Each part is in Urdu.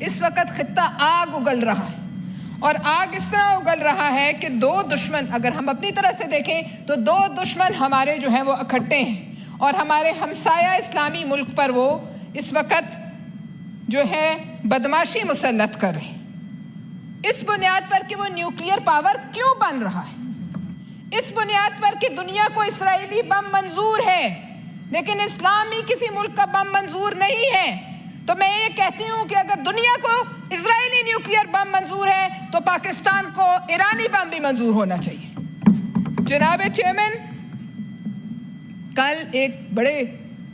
اس وقت خطہ آگ اگل رہا ہے، اور آگ اس طرح اگل رہا ہے کہ دو دشمن، اگر ہم اپنی طرف سے دیکھیں تو دو دشمن ہمارے جو ہیں وہ اکٹھے ہیں، اور ہمارے ہمسایہ اسلامی ملک پر وہ اس وقت جو ہے بدماشی مسلط کر رہے ہیں، اس بنیاد پر کہ وہ نیوکلیئر پاور کیوں بن رہا ہے، اس بنیاد پر کہ دنیا کو اسرائیلی بم منظور ہے لیکن اسلامی کسی ملک کا بم منظور نہیں ہے۔ تو میں یہ کہتی ہوں کہ اگر دنیا کو اسرائیلی نیوکلیئر بم منظور ہے تو پاکستان کو ایرانی بم بھی منظور ہونا چاہیے۔ جناب چیئرمین، کل ایک بڑے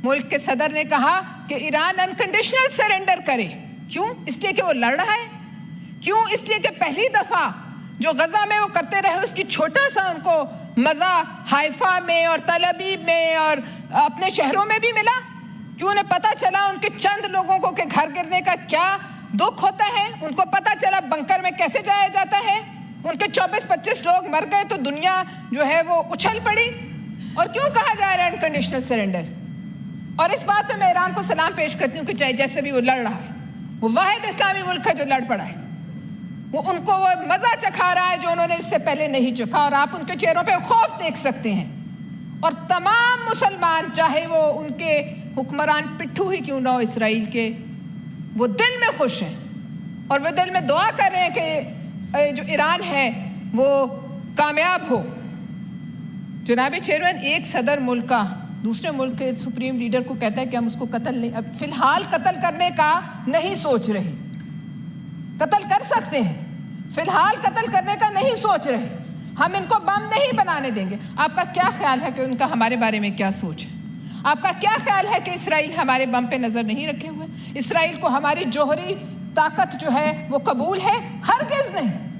ملک کے صدر نے کہا کہ ایران انکنڈیشنل سرنڈر کرے۔ کیوں؟ اس لیے کہ وہ لڑ رہا ہے؟ کیوں؟ اس لیے کہ پہلی دفعہ جو غزہ میں وہ کرتے رہے اس کی چھوٹا سا ان کو مزہ حائفہ میں اور تل ابیب میں اور اپنے شہروں میں بھی ملا؟ کیوں انہیں پتہ چلا ان کے چند لوگوں کو کہ گھر گرنے کا کیا دکھ ہوتا ہے؟ ان کو پتہ چلا بنکر میں کیسے جایا جاتا ہے؟ ان کے 24-25 لوگ مر گئے تو دنیا جو ہے وہ اچھل پڑی۔ اور کیوں کہا جا رہا ہے انکنڈیشنل سرنڈر؟ اور اس بات پہ میں ایران کو سلام پیش کرتی ہوں کہ چاہے جیسے بھی وہ لڑ رہا ہے، وہ واحد اسلامی ملک ہے جو لڑ پڑا ہے، وہ ان کو وہ مزہ چکھا رہا ہے جو انہوں نے اس سے پہلے نہیں چکھا، اور آپ ان کے چہروں پہ خوف دیکھ سکتے ہیں۔ اور تمام مسلمان، چاہے وہ ان کے حکمران پٹھو ہی کیوں نہ ہو اسرائیل کے، وہ دل میں خوش ہیں اور وہ دل میں دعا کر رہے ہیں کہ جو ایران ہے وہ کامیاب ہو۔ جناب چیئرمین، ایک صدر ملک کا دوسرے ملک کے سپریم لیڈر کو کہتا ہے کہ ہم اس کو قتل نہیں، اب فی الحال قتل کرنے کا نہیں سوچ رہے، قتل کر سکتے ہیں، فی الحال قتل کرنے کا نہیں سوچ رہے، ہم ان کو بم نہیں بنانے دیں گے۔ آپ کا کیا خیال ہے کہ ان کا ہمارے بارے میں کیا سوچ ہے؟ آپ کا کیا خیال ہے کہ اسرائیل ہمارے بم پہ نظر نہیں رکھے ہوئے؟ اسرائیل کو ہماری جوہری طاقت جو ہے وہ قبول ہے؟ ہرگز نہیں۔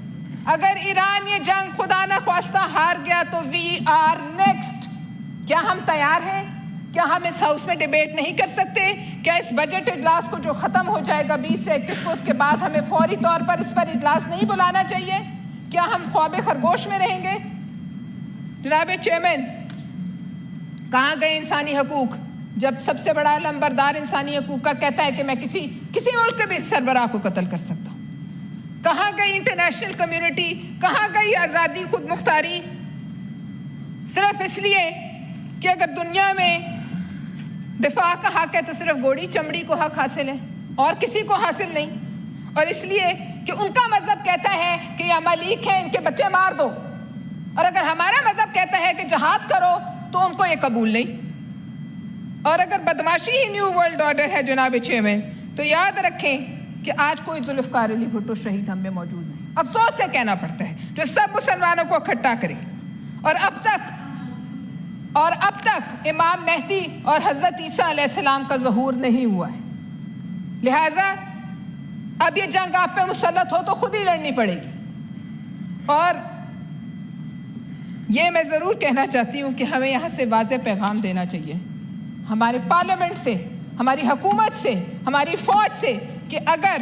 اگر ایران یہ جنگ خدا نہ خواستہ ہار گیا تو وی آر نیکسٹ۔ کیا ہم تیار ہیں؟ کیا ہم اس ہاؤس میں ڈیبیٹ نہیں کر سکتے؟ کیا اس بجٹ اجلاس کو جو ختم ہو جائے گا 20 سے 21 کو، اس کے بعد ہمیں فوری طور پر اس پر اجلاس نہیں بلانا چاہیے؟ کیا ہم خواب خرگوش میں رہیں گے؟ جناب چیئرمین، کہاں گئے انسانی حقوق جب سب سے بڑا علمبردار انسانی حقوق کا کہتا ہے کہ میں کسی ملک کے بھی سربراہ کو قتل کر سکتا ہوں؟ کہاں گئی انٹرنیشنل کمیونٹی؟ کہاں گئی آزادی، خود مختاری؟ صرف اس لیے کہ اگر دنیا میں دفاع کا حق ہے تو صرف گوڑی چمڑی کو حق حاصل ہے اور کسی کو حاصل نہیں، اور اس لیے کہ ان کا مذہب کہتا ہے کہ یہ ممالک ہیں ان کے بچے مار دو، اور اگر ہمارا مذہب کہتا ہے کہ جہاد کرو تو ان کو یہ قبول نہیں۔ اور اگر بدماشی ہی نیو ورلڈ آرڈر ہے جناب چیئرمین، تو یاد رکھیں کہ آج کوئی ذوالفقار علی بھٹو شہید ہم میں موجود نہیں، افسوس سے کہنا پڑتا ہے، جو سب مسلمانوں کو اکٹھا کرے۔ اور اب تک امام مہدی اور حضرت عیسیٰ علیہ السلام کا ظہور نہیں ہوا ہے، لہٰذا اب یہ جنگ آپ پہ مسلط ہو تو خود ہی لڑنی پڑے گی۔ اور یہ میں ضرور کہنا چاہتی ہوں کہ ہمیں یہاں سے واضح پیغام دینا چاہیے ہمارے پارلیمنٹ سے، ہماری حکومت سے، ہماری فوج سے، کہ اگر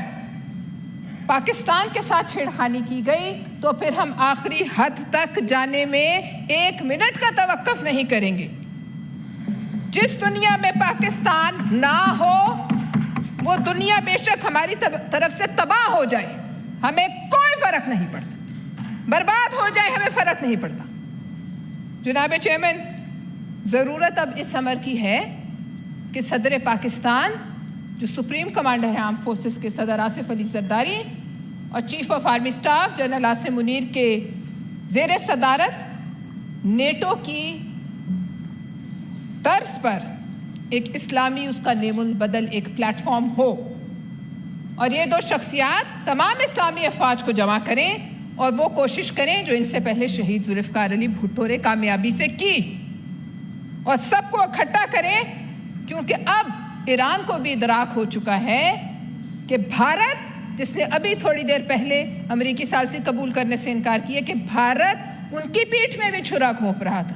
پاکستان کے ساتھ چھیڑخانی کی گئی تو پھر ہم آخری حد تک جانے میں 1 منٹ کا توقف نہیں کریں گے۔ جس دنیا میں پاکستان نہ ہو وہ دنیا بے شک ہماری طرف سے تباہ ہو جائے، ہمیں کوئی فرق نہیں پڑتا، برباد ہو جائے ہمیں فرق نہیں پڑتا۔ جناب چیئرمین، ضرورت اب اس امر کی ہے کہ صدر پاکستان، جو سپریم کمانڈر ہیں آرم فورسز کے، صدر آصف علی زرداری، اور chief of army staff general Asim Munir کے زیر صدارت نیٹو کی طرز پر ایک اسلامی اس کا نیم البدل ایک پلیٹ فارم ہو، اور یہ 2 شخصیات تمام اسلامی افواج کو جمع کریں اور وہ کوشش کریں جو ان سے پہلے شہید ذوالفقار علی بھٹو نے کامیابی سے کی، اور سب کو اکٹھا کریں، کیونکہ اب ایران کو بھی ادراک ہو چکا ہے کہ بھارت، جس نے ابھی تھوڑی دیر پہلے امریکی ثالثی قبول کرنے سے انکار کیا، کہ بھارت ان کی پیٹھ میں بھی چھرا گھونپ رہا تھا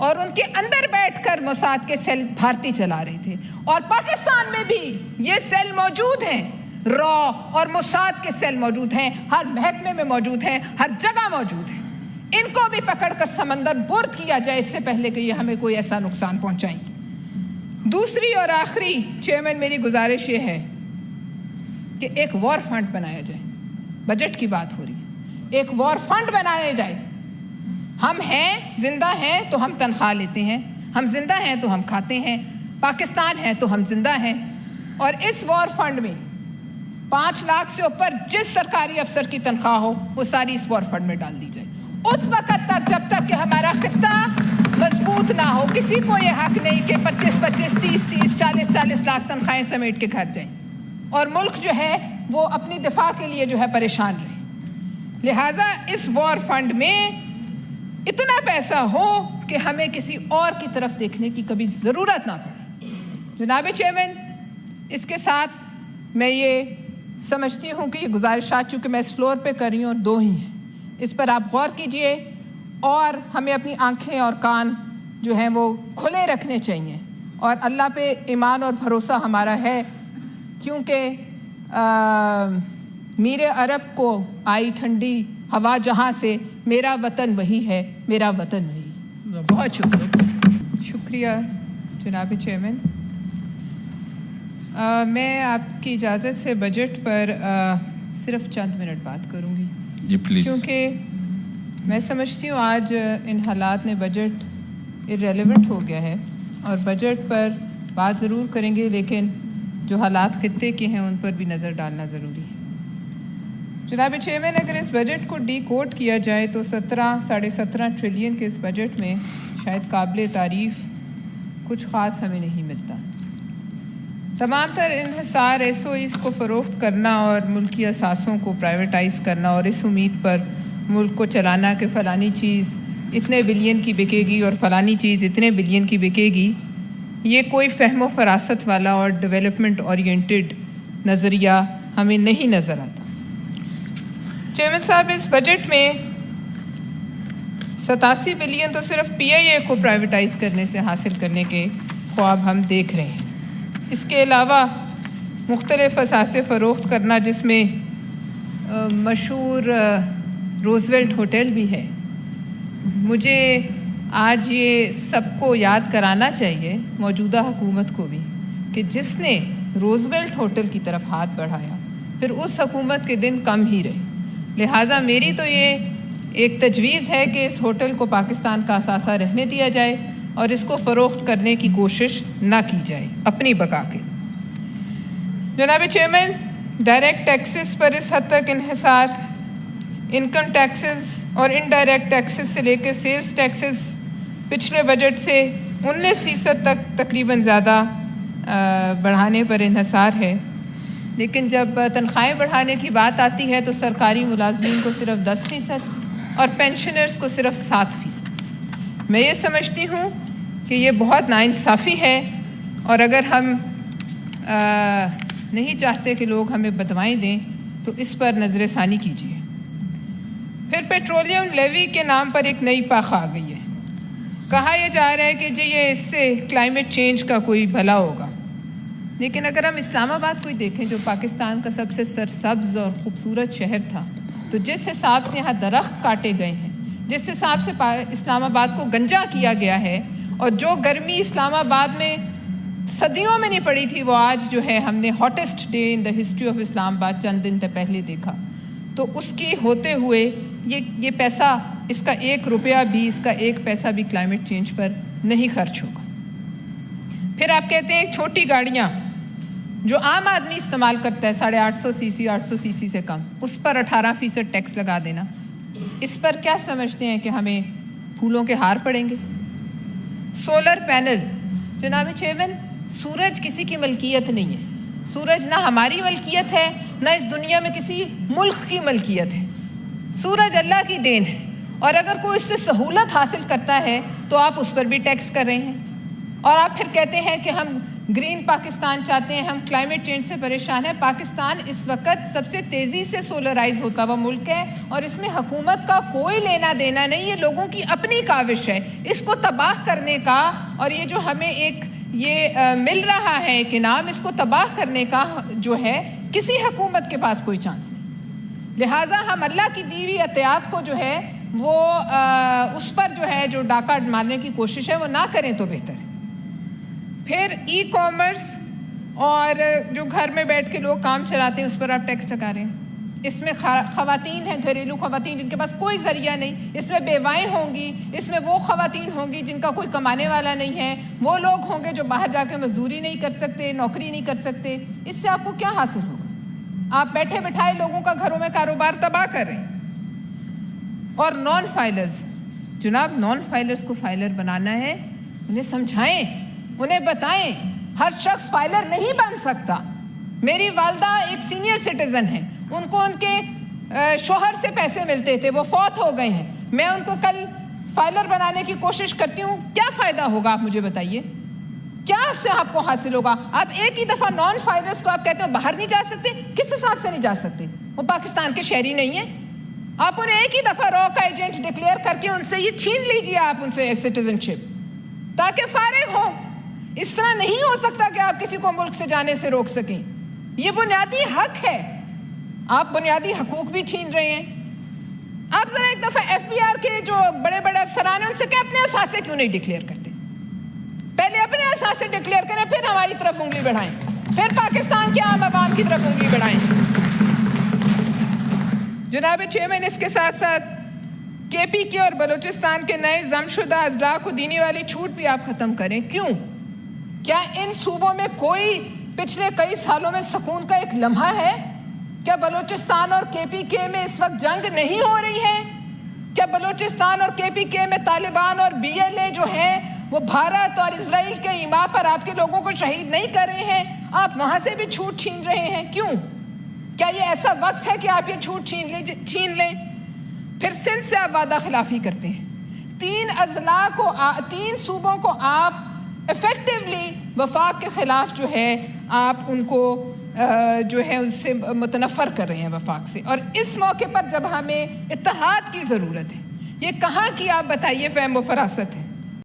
اور ان کے اندر بیٹھ کر موساد کے سیل بھارتی چلا رہے تھے، اور پاکستان میں بھی یہ سیل موجود ہیں، را اور موساد کے سیل موجود ہیں، ہر محکمے میں موجود ہیں، ہر جگہ موجود ہیں۔ ان کو بھی پکڑ کر سمندر برد کیا جائے اس سے پہلے کہ یہ ہمیں کوئی ایسا نقصان پہنچائیں گے۔ دوسری اور آخری چیئرمین میری گزارش یہ ہے کہ ایک وار فنڈ بنایا جائے. بجٹ کی بات ہو رہی ہے, ایک وار فنڈ بنایا جائے. ہم ہیں, زندہ ہیں تو ہم تنخواہ لیتے ہیں, ہم زندہ ہیں تو ہم کھاتے ہیں, پاکستان ہے تو ہم زندہ ہیں. اور اس وار فنڈ میں 5 لاکھ سے اوپر جس سرکاری افسر کی تنخواہ ہو وہ ساری اس وار فنڈ میں ڈال دی جائے. اس وقت تک جب تک کہ ہمارا خطہ مضبوط نہ ہو, کسی کو یہ حق نہیں کہ 25-25, 30-30, 40-40 لاکھ تنخواہیں سمیٹ کے گھر جائیں اور ملک جو ہے وہ اپنی دفاع کے لیے جو ہے پریشان رہے. لہٰذا اس وار فنڈ میں اتنا پیسہ ہو کہ ہمیں کسی اور کی طرف دیکھنے کی کبھی ضرورت نہ پڑے. جناب چیئرمین, اس کے ساتھ میں یہ سمجھتی ہوں کہ یہ گزارشات چونکہ میں اس فلور پہ کر رہی ہوں اور 2 ہی ہیں, اس پر آپ غور کیجئے اور ہمیں اپنی آنکھیں اور کان جو ہیں وہ کھلے رکھنے چاہیے. اور اللہ پہ ایمان اور بھروسہ ہمارا ہے, کیونکہ میر عرب کو آئی ٹھنڈی ہوا جہاں سے, میرا وطن وہی ہے, میرا وطن وہی. بہت شکریہ جناب چیئرمین. میں آپ کی اجازت سے بجٹ پر صرف چند منٹ بات کروں گی. جی پلیز. کیونکہ میں سمجھتی ہوں آج ان حالات میں بجٹ irrelevant ہو گیا ہے, اور بجٹ پر بات ضرور کریں گے لیکن جو حالات خطے کے ہیں ان پر بھی نظر ڈالنا ضروری ہے. جناب چیئرمین, اگر اس بجٹ کو ڈی کوڈ کیا جائے تو 17.5 ٹریلین کے اس بجٹ میں شاید قابل تعریف کچھ خاص ہمیں نہیں ملتا. تمام تر انحصار ایس او ایز کو فروخت کرنا اور ملکی اثاثوں کو پرائیویٹائز کرنا اور اس امید پر ملک کو چلانا کہ فلانی چیز اتنے بلین کی بکے گی اور فلانی چیز اتنے بلین کی بکے گی, یہ کوئی فہم و فراست والا اور ڈیولپمنٹ اورینٹڈ نظریہ ہمیں نہیں نظر آتا. چیئرمین صاحب, اس بجٹ میں 87 بلین تو صرف پی آئی اے کو پرائیویٹائز کرنے سے حاصل کرنے کے خواب ہم دیکھ رہے ہیں. اس کے علاوہ مختلف اثاثے فروخت کرنا, جس میں مشہور روزویلٹ ہوٹل بھی ہے. مجھے آج یہ سب کو یاد کرانا چاہیے, موجودہ حکومت کو بھی, کہ جس نے روزویلٹ ہوٹل کی طرف ہاتھ بڑھایا پھر اس حکومت کے دن کم ہی رہے. لہٰذا میری تو یہ ایک تجویز ہے کہ اس ہوٹل کو پاکستان کا اثاثہ رہنے دیا جائے اور اس کو فروخت کرنے کی کوشش نہ کی جائے اپنی بقا کے. جناب چیئرمین, ڈائریکٹ ٹیکسز پر اس حد تک انحصار, انکم ٹیکسز اور انڈائریکٹ ٹیکسز سے لے کے سیلز ٹیکسز پچھلے بجٹ سے 19% تک تقریباً زیادہ بڑھانے پر انحصار ہے. لیکن جب تنخواہیں بڑھانے کی بات آتی ہے تو سرکاری ملازمین کو صرف 10% اور پینشنرز کو صرف 7%. میں یہ سمجھتی ہوں کہ یہ بہت ناانصافی ہے, اور اگر ہم نہیں چاہتے کہ لوگ ہمیں بدوائیں دیں تو اس پر نظر ثانی کیجیے. پھر پیٹرولیم لیوی کے نام پر ایک نئی پاخ آ گئی ہے. کہا یہ جا رہا ہے کہ جی یہ اس سے کلائمیٹ چینج کا کوئی بھلا ہوگا. لیکن اگر ہم اسلام آباد کو ہی دیکھیں جو پاکستان کا سب سے سرسبز اور خوبصورت شہر تھا, تو جس حساب سے یہاں درخت کاٹے گئے ہیں, جس حساب سے اسلام آباد کو گنجا کیا گیا ہے, اور جو گرمی اسلام آباد میں صدیوں میں نہیں پڑی تھی وہ آج جو ہے ہم نے hottest day in the history of Islamabad چند دن پہلے دیکھا. تو اس کی ہوتے ہوئے یہ پیسہ, اس کا 1 روپیہ بھی, اس کا 1 پیسہ بھی کلائمیٹ چینج پر نہیں خرچ ہوگا. پھر آپ کہتے ہیں چھوٹی گاڑیاں جو عام آدمی استعمال کرتا ہے 850 سی سی 800 سی سی سے کم, اس پر 18% ٹیکس لگا دینا. اس پر کیا سمجھتے ہیں کہ ہمیں پھولوں کے ہار پڑیں گے؟ سولر پینل, جناب چیئرمین, سورج کسی کی ملکیت نہیں ہے. سورج نہ ہماری ملکیت ہے نہ اس دنیا میں کسی ملک کی ملکیت ہے. سورج اللہ کی دین ہے, اور اگر کوئی اس سے سہولت حاصل کرتا ہے تو آپ اس پر بھی ٹیکس کر رہے ہیں. اور آپ پھر کہتے ہیں کہ ہم گرین پاکستان چاہتے ہیں, ہم کلائمیٹ چینج سے پریشان ہیں. پاکستان اس وقت سب سے تیزی سے سولرائز ہوتا ہوا ملک ہے, اور اس میں حکومت کا کوئی لینا دینا نہیں. یہ لوگوں کی اپنی کاوش ہے اس کو تباہ کرنے کا, اور یہ جو ہمیں ایک یہ مل رہا ہے ایک انعام, اس کو تباہ کرنے کا جو ہے کسی حکومت کے پاس کوئی چانس نہیں. لہٰذا ہم اللہ کی دی ہوئی عطیات کو جو ہے وہ اس پر جو ہے جو ڈاکہ مارنے کی کوشش ہے وہ نہ کریں تو بہتر ہے. پھر ای کامرس اور جو گھر میں بیٹھ کے لوگ کام چلاتے ہیں اس پر آپ ٹیکس لگا رہے ہیں. اس میں خواتین ہیں, گھریلو خواتین جن کے پاس کوئی ذریعہ نہیں, اس میں بیوائیں ہوں گی, اس میں وہ خواتین ہوں گی جن کا کوئی کمانے والا نہیں ہے, وہ لوگ ہوں گے جو باہر جا کے مزدوری نہیں کر سکتے, نوکری نہیں کر سکتے. اس سے آپ کو کیا حاصل ہوگا؟ آپ بیٹھے بٹھائے لوگوں کا گھروں میں کاروبار تباہ کر رہے ہیں. اور نان فائلرز, جناب نان فائلرز کو فائلر بنانا ہے, انہیں سمجھائیں, انہیں بتائیں ہر شخص فائلر نہیں بن سکتا. میری والدہ ایک سینئر سٹیزن ہیں, ان کو ان کے شوہر سے پیسے ملتے تھے, وہ فوت ہو گئے ہیں. میں ان کو کل فائلر بنانے کی کوشش کرتی ہوں, کیا فائدہ ہوگا آپ مجھے بتائیے, کیا اس سے آپ کو حاصل ہوگا؟ آپ ایک ہی دفعہ نان فائلرز کو آپ کہتے ہو باہر نہیں جا سکتے, کس حساب سے نہیں جا سکتے؟ وہ پاکستان کے شہری نہیں ہیں. آپ انہیں ایک ہی دفعہ را کا ایجنٹ ڈکلیئر کر کے ان سے یہ چھین لیجیے, آپ ان سے سٹیزن شپ, تاکہ فارغ ہو. اس طرح نہیں ہو سکتا کہ آپ کسی کو ملک سے جانے سے روک سکیں. یہ بنیادی حق ہے, آپ بنیادی حقوق بھی چھین رہے ہیں. آپ ذرا ایک دفعہ ایف بی آر کے جو بڑے بڑے افسران ہیں ان سے کہ اپنے اثاثے کیوں نہیں ڈکلیئر کرتے؟ پہلے اپنے اثاثے ڈکلیئر کریں, پھر ہماری طرف انگلی بڑھائیں, پھر پاکستان کے عام عوام کی طرف انگلی بڑھائیں. جناب چیئرمین, اس کے ساتھ ساتھ کے پی کے اور بلوچستان کے نئے ضم شدہ اضلاع کو دینے والی چھوٹ بھی آپ ختم کریں. کیوں؟ کیا ان صوبوں میں کوئی پچھلے کئی سالوں میں سکون کا ایک لمحہ ہے؟ کیا بلوچستان اور کے پی کے میں اس وقت جنگ نہیں ہو رہی ہے؟ کیا بلوچستان اور کے پی کے میں طالبان اور بی ایل اے جو ہیں وہ بھارت اور اسرائیل کے ایما پر آپ کے لوگوں کو شہید نہیں کر رہے ہیں؟ آپ وہاں سے بھی چھوٹ چھین رہے ہیں. کیوں؟ کیا یہ ایسا وقت ہے کہ آپ یہ چھوٹ چھین لیں؟ پھر سندھ سے آپ وعدہ خلافی کرتے ہیں. 3 اضلاع کو 3 صوبوں کو آپ ایفیکٹولی وفاق کے خلاف جو ہے آپ ان کو جو ہے ان سے متنفر کر رہے ہیں وفاق سے. اور اس موقع پر جب ہمیں اتحاد کی ضرورت ہے, یہ کہاں کی آپ بتائیے فہم و فراست ہے؟